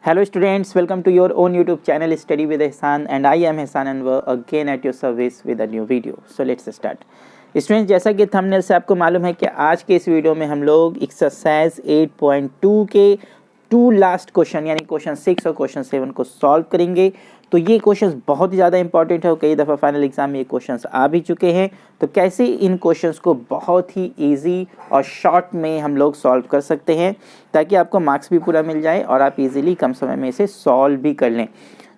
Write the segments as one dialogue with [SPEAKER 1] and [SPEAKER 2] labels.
[SPEAKER 1] Hello students, welcome to your own YouTube channel Study with Ehsan and I am Ehsan Anwar again at your service with a new video. So let's start. Students, जैसा कि thumbnail से आपको मालूम है कि आज के इस वीडियो में हम लोग एक्सरसाइज 8.2 के 2 लास्ट क्वेश्चन यानी क्वेश्चन 6 और क्वेश्चन 7 को सॉल्व करेंगे। तो ये क्वेश्चंस बहुत ही ज़्यादा इंपॉर्टेंट है और कई दफ़ा फाइनल एग्जाम में ये क्वेश्चंस आ भी चुके हैं। तो कैसे इन क्वेश्चंस को बहुत ही इजी और शॉर्ट में हम लोग सॉल्व कर सकते हैं ताकि आपको मार्क्स भी पूरा मिल जाए और आप इजीली कम समय में इसे सॉल्व भी कर लें।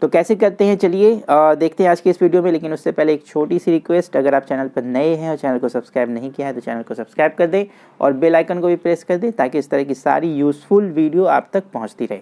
[SPEAKER 1] तो कैसे करते हैं चलिए देखते हैं आज के इस वीडियो में। लेकिन उससे पहले एक छोटी सी रिक्वेस्ट, अगर आप चैनल पर नए हैं और चैनल को सब्सक्राइब नहीं किया है तो चैनल को सब्सक्राइब कर दें और बेल आइकन को भी प्रेस कर दें ताकि इस तरह की सारी यूज़फुल वीडियो आप तक पहुंचती रहे।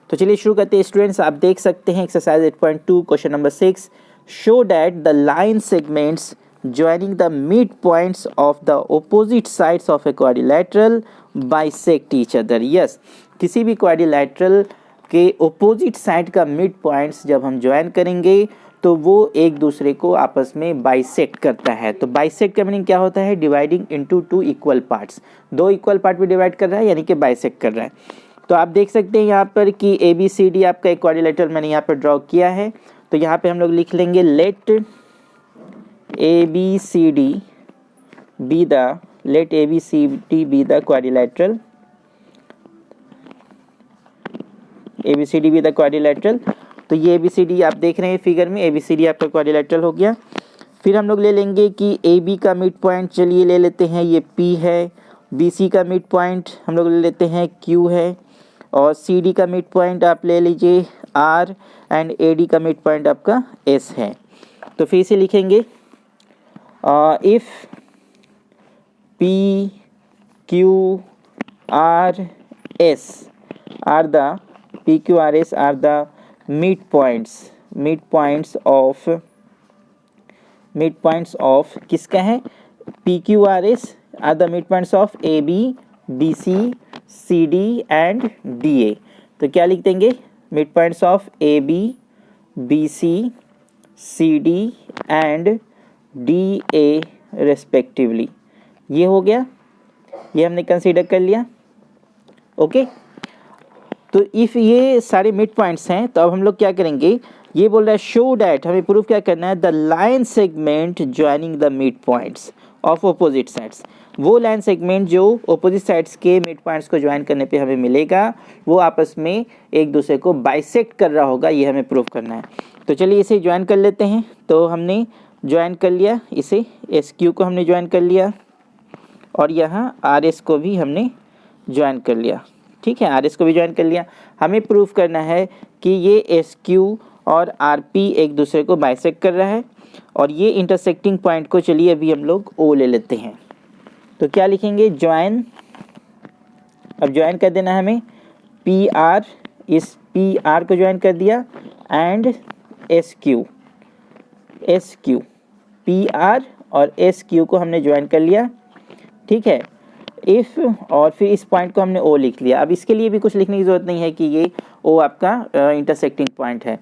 [SPEAKER 1] तो चलिए शुरू करते हैं स्टूडेंट्स। आप देख सकते हैं exercise 8.2 question number 6, show that the line segments joining the midpoints of the opposite sides of a quadrilateral bisect each other। yes, किसी भी quadrilateral के opposite side का मिड पॉइंट्स जब हम ज्वाइन करेंगे तो वो एक दूसरे को आपस में बाइसेक्ट करता है। तो बाइसेक्ट का मीनिंग क्या होता है? Dividing into 2 equal parts, 2 equal part में डिवाइड कर रहा है यानी कि बाइसेक्ट कर रहा है। तो आप देख सकते हैं यहाँ पर कि ABCD आपका एक क्वाड्रिलेटरल मैंने यहाँ पर ड्रॉ किया है। तो यहाँ पे हम लोग लिख लेंगे late ABCD be the quadrilateral, ABCD be the quadrilateral। तो ये ABCD आप देख रहे हैं फिगर में, ABCD आपका क्वाड्रिलेटरल हो गया। फिर हम लोग ले लेंगे कि AB का मिड पॉइंट चलिए ले लेते हैं, ये P है। BC का मिड पॉइंट हम लोग ले लेते हैं, Q है। और CD का मिड पॉइंट आप ले लीजिए R एंड AD का मिड पॉइंट आपका S है। तो फिर से लिखेंगे if P Q R S are the midpoints of किसका है? PQRS are the midpoints of AB BC CD and DA। तो क्या लिख देंगे? midpoints of AB BC CD and DA respectively. ये हो गया, ये हमने कंसीडर कर लिया। ओके, तो इफ़ ये सारे मिड पॉइंट्स हैं तो अब हम लोग क्या करेंगे? ये बोल रहा है शो डैट, हमें प्रूफ क्या करना है? The line segment joining the mid points of opposite sides. वो लाइन सेगमेंट जो अपोजिट साइड्स के मिड पॉइंट्स को ज्वाइन करने पे हमें मिलेगा वो आपस में एक दूसरे को बाइसेक्ट कर रहा होगा, ये हमें प्रूफ करना है। तो चलिए इसे ज्वाइन कर लेते हैं। तो हमने ज्वाइन कर लिया, इसे SQ को हमने ज्वाइन कर लिया और यहाँ RS को भी हमने ज्वाइन कर लिया। ठीक है, RS को भी ज्वाइन कर लिया। हमें प्रूफ करना है कि ये SQ और RP एक दूसरे को बाइसेक्ट कर रहा है और ये इंटरसेक्टिंग पॉइंट को चलिए अभी हम लोग O ले लेते हैं। तो क्या लिखेंगे? ज्वाइन। अब ज्वाइन कर देना है हमें PR, इस PR को ज्वाइन कर दिया एंड SQ PR और SQ को हमने ज्वाइन कर लिया। ठीक है, इफ़ और फिर इस पॉइंट को हमने O लिख लिया। अब इसके लिए भी कुछ लिखने की ज़रूरत नहीं है कि ये O आपका इंटरसेक्टिंग पॉइंट है।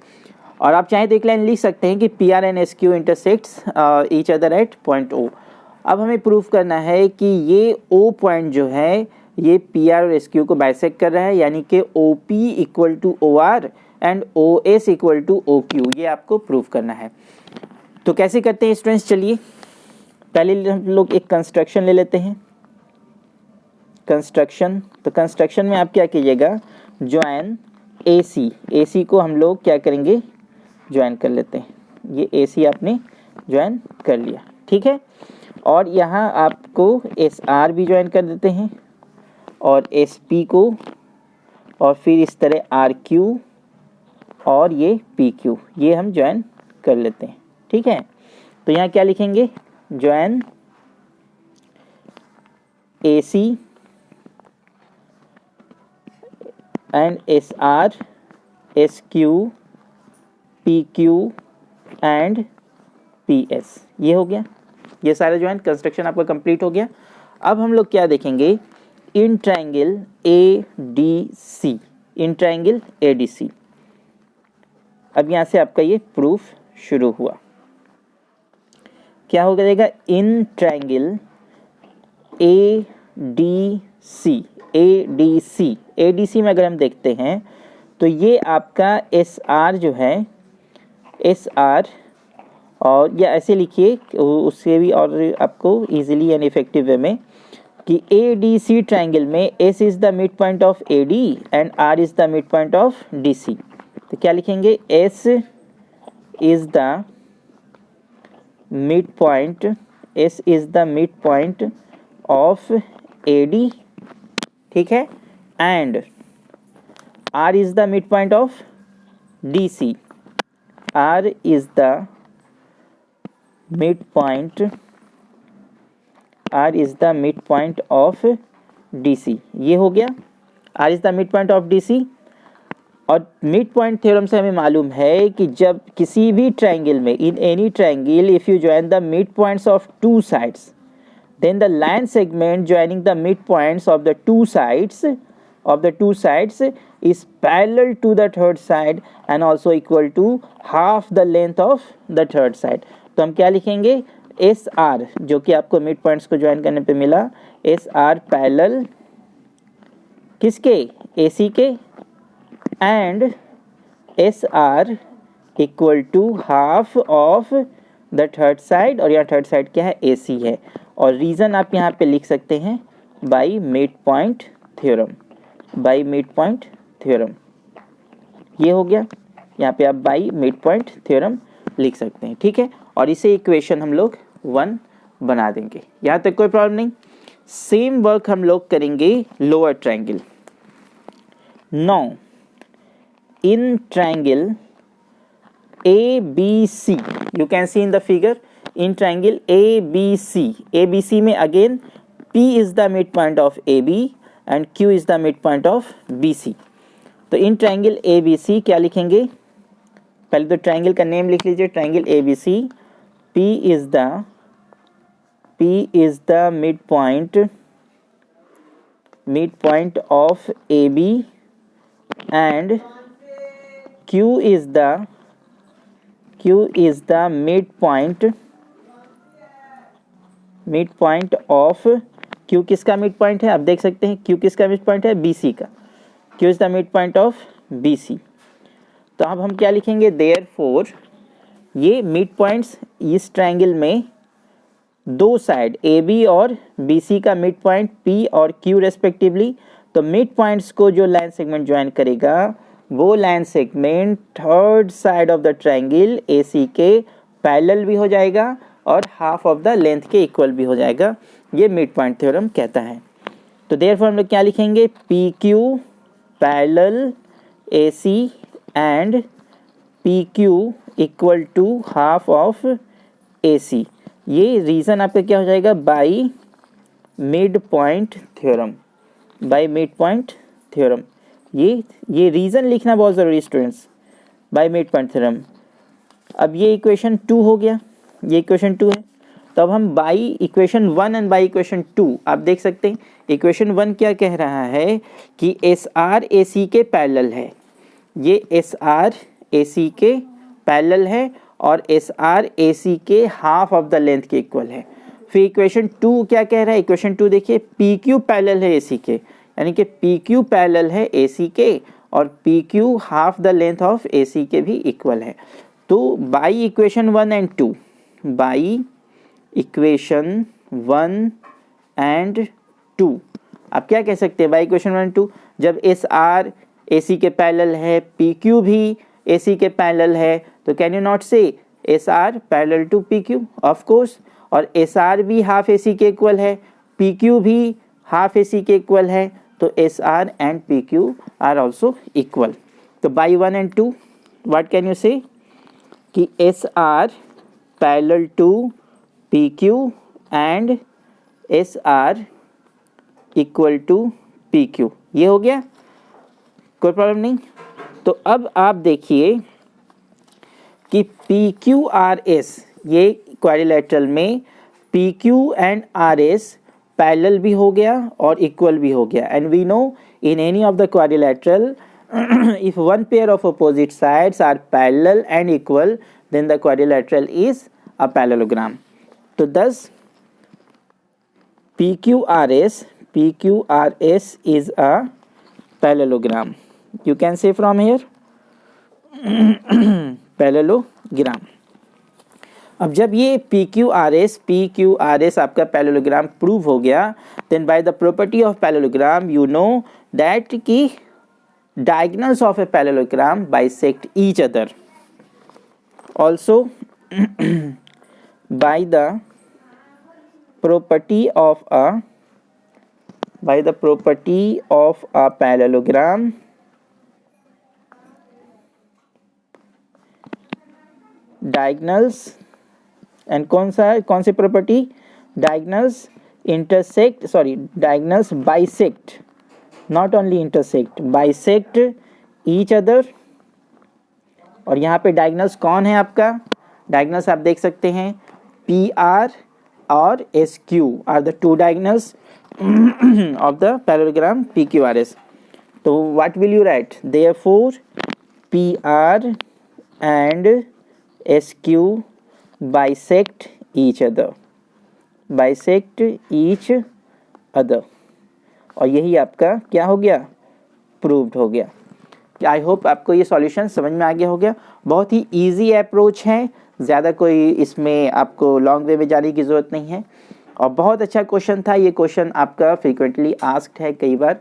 [SPEAKER 1] और आप चाहे तो एक लाइन लिख सकते हैं कि PR and SQ intersects each other at point O। अब हमें प्रूफ करना है कि ये O पॉइंट जो है ये PR और SQ को बाइसेक्ट कर रहा है यानी कि OP equal to OR and OS equal to OQ, ये आपको प्रूफ करना है। तो कैसे करते हैं स्टूडेंट्स? चलिए पहले हम लोग एक कंस्ट्रक्शन ले लेते हैं। कंस्ट्रक्शन, तो कंस्ट्रक्शन में आप क्या कीजिएगा? ज्वाइन AC को हम लोग क्या करेंगे? ज्वाइन कर लेते हैं। ये AC आपने ज्वाइन कर लिया, ठीक है। और यहाँ आपको SR भी ज्वाइन कर देते हैं और SP को, और फिर इस तरह RQ और ये PQ, ये हम ज्वाइन कर लेते हैं। ठीक है, तो यहाँ क्या लिखेंगे? Join AC and SR SQ PQ and PS, ये हो गया। ये सारा ज्वाइन कंस्ट्रक्शन आपका कंप्लीट हो गया। अब हम लोग क्या देखेंगे? In triangle ADC, in triangle ADC। अब यहाँ से आपका ये प्रूफ शुरू हुआ। क्या हो जाएगा? इन ट्रायंगल ADC, ADC में अगर हम देखते हैं तो ये आपका एस आर जो है, एस आर, और या ऐसे लिखिए उससे भी और आपको इजीली एंड इफेक्टिव वे में कि ए डी सी ट्राइंगल में S is the mid point of A D and R is the mid point of D C. तो क्या लिखेंगे, S is the mid point, S is the mid point of A D, ठीक है, and R is the mid point of D C, R is the midpoint, R is the midpoint of DC। ये हो गया, R is the midpoint of DC। और mid point theorem से हमें मालूम है कि जब किसी भी ट्रायंगल में, in any triangle, if you join the mid points of two sides, then the line segment joining the midpoints of the two sides is parallel to the third side and also equal to half the length of the third side। तो हम क्या लिखेंगे, S R जो कि आपको mid points को join करने पे मिला, एस आर पैरेलल किसके, ए सी के, and S R equal to half of the third side, और यहाँ थर्ड साइड क्या है, ए सी है। और रीज़न आप यहाँ पे लिख सकते हैं by mid point theorem, by mid point theorem. ये हो गया, यहाँ पे आप बाई मिड पॉइंट थ्योरम लिख सकते हैं, ठीक है। और इसे इक्वेशन हम लोग 1 बना देंगे, यहाँ तक कोई प्रॉब्लम नहीं। सेम वर्क हम लोग करेंगे lower triangle. Now in triangle ABC, you can see in the figure, in triangle ABC में again P is the midpoint of AB and Q is the midpoint of BC। तो in triangle ABC क्या लिखेंगे, पहले तो triangle का name लिख लीजिए, triangle ABC, P is the midpoint of AB and Q is the midpoint of, Q किसका midpoint है, आप देख सकते हैं Q किसका midpoint है, BC का, Q is the midpoint of BC। तो अब हम क्या लिखेंगे, therefore ये मिड पॉइंट्स इस ट्रायंगल में दो साइड AB और BC का मिड पॉइंट P और Q रेस्पेक्टिवली। तो मिड पॉइंट्स को जो लाइन सेगमेंट ज्वाइन करेगा वो line segment third side of the triangle AC के पैरेलल भी हो जाएगा और हाफ ऑफ द लेंथ के इक्वल भी हो जाएगा, ये मिड पॉइंट थ्योरम कहता है। तो देयरफॉर हम लोग क्या लिखेंगे, PQ parallel AC and PQ equal to half of AC। ये रीज़न आपका क्या हो जाएगा, by mid point theorem, by mid point theorem. ये रीज़न लिखना बहुत ज़रूरी students, by mid point theorem. अब ये इक्वेशन 2 हो गया, ये इक्वेशन 2 है। तो अब हम by equation 1 and by equation 2 आप देख सकते हैं। इक्वेशन 1 क्या कह रहा है कि एस आर ए सी के पैरेलल है, ये एस आर ए सी के पैरेलल है और एस आर ए सी के हाफ ऑफ द लेंथ के इक्वल है। फिर इक्वेशन 2 क्या कह रहा है, इक्वेशन 2 देखिए, पी क्यू पैरेलल है ए सी के, यानी कि पी क्यू पैरेलल है ए सी के और P Q half the length of A C के भी इक्वल है। तो by equation 1 and 2, by equation 1 and 2 आप क्या कह सकते हैं, बाई इक्वेशन 1 एंड 2, जब एस आर ए सी के पैरेलल है, पी क्यू भी ए सी के पैरेलल है, तो can you not say S R parallel to P Q, of course. और एस आर भी हाफ ए सी के इक्वल है, पी क्यू भी हाफ ए सी के इक्वल है, तो S R and P Q are also equal. तो by 1 and 2 what can you say कि S R parallel to P Q and S R equal to P Q. ये हो गया, कोई problem नहीं। तो अब आप देखिए कि पी क्यू आर एस, ये क्वाड्रिलेटरल में P Q and R S parallel भी हो गया और इक्वल भी हो गया। And we know in any of the quadrilateral if one pair of opposite sides are parallel and equal, then the quadrilateral is a parallelogram. तो thus PQRS is a parallelogram, You can say from here parallelogram. अब जब ये PQRS आपका parallelogram prove हो गया, then by the property of parallelogram you know that कि diagonals of a parallelogram bisect each other. Also by the property of a parallelogram, diagonals and कौन सी property, diagonals bisect, not only intersect, bisect each other। और यहाँ पे diagonals कौन है आपका, diagonals आप देख सकते हैं PR और SQ are the two diagonals of the parallelogram PQRS। तो what will you write, therefore PR and SQ bisect each other, और यही आपका क्या हो गया, प्रूव्ड हो गया। आई होप आपको ये सॉल्यूशन समझ में आ गया हो गया। बहुत ही इजी अप्रोच है, ज़्यादा कोई इसमें आपको लॉन्ग वे में जाने की ज़रूरत नहीं है, और बहुत अच्छा क्वेश्चन था। ये क्वेश्चन आपका फ्रीक्वेंटली आस्क्ड है कई बार।